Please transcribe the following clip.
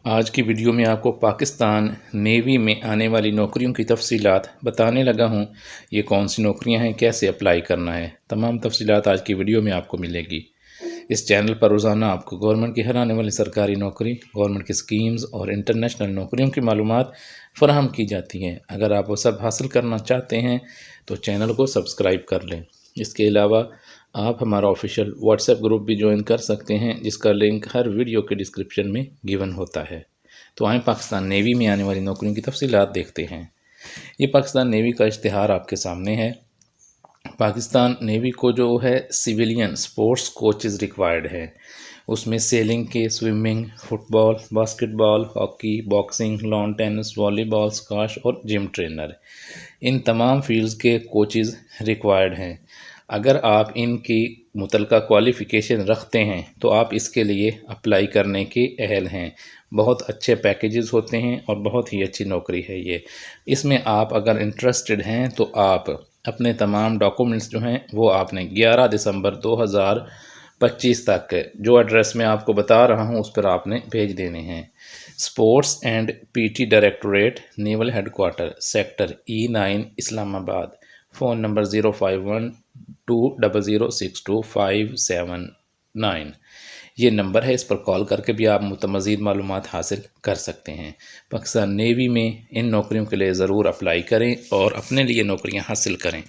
آج کی ویڈیو میں آپ کو پاکستان نیوی میں آنے والی نوکریوں کی تفصیلات بتانے لگا ہوں۔ یہ کون سی نوکریاں ہیں، کیسے اپلائی کرنا ہے، تمام تفصیلات آج کی ویڈیو میں آپ کو ملے گی۔ اس چینل پر روزانہ آپ کو گورنمنٹ کی ہر آنے والی سرکاری نوکری، گورنمنٹ کی سکیمز اور انٹرنیشنل نوکریوں کی معلومات فراہم کی جاتی ہیں۔ اگر آپ وہ سب حاصل کرنا چاہتے ہیں تو چینل کو سبسکرائب کر لیں۔ اس کے علاوہ آپ ہمارا آفیشیل واٹس ایپ گروپ بھی جوائن کر سکتے ہیں، جس کا لنک ہر ویڈیو کے ڈسکرپشن میں گیون ہوتا ہے۔ تو آئیں پاکستان نیوی میں آنے والی نوکریوں کی تفصیلات دیکھتے ہیں۔ یہ پاکستان نیوی کا اشتہار آپ کے سامنے ہے۔ پاکستان نیوی کو جو ہے سویلین سپورٹس کوچز ریکوائرڈ ہے۔ اس میں سیلنگ کے، سوئمنگ، فٹ بال، باسکٹ بال، ہاکی، باکسنگ، لان ٹینس، والی بال، اسکواش اور جم ٹرینر، ان تمام فیلڈز کے کوچز ریکوائرڈ ہیں۔ اگر آپ ان کی متعلقہ کوالیفیکیشن رکھتے ہیں تو آپ اس کے لیے اپلائی کرنے کے اہل ہیں۔ بہت اچھے پیکیجز ہوتے ہیں اور بہت ہی اچھی نوکری ہے یہ۔ اس میں آپ اگر انٹرسٹڈ ہیں تو آپ اپنے تمام ڈاکومنٹس جو ہیں وہ آپ نے 11 دسمبر 2025 تک جو ایڈریس میں آپ کو بتا رہا ہوں اس پر آپ نے بھیج دینے ہیں۔ Sports and P T directorate, naval headquarter, sector E9، Islamabad. Phone number 05120062579۔ یہ نمبر ہے، اس پر کال کر کے بھی آپ مزید معلومات حاصل کر سکتے ہیں۔ پاکستان نیوی میں ان نوکریوں کے لیے ضرور اپلائی کریں اور اپنے لیے نوکریاں حاصل کریں۔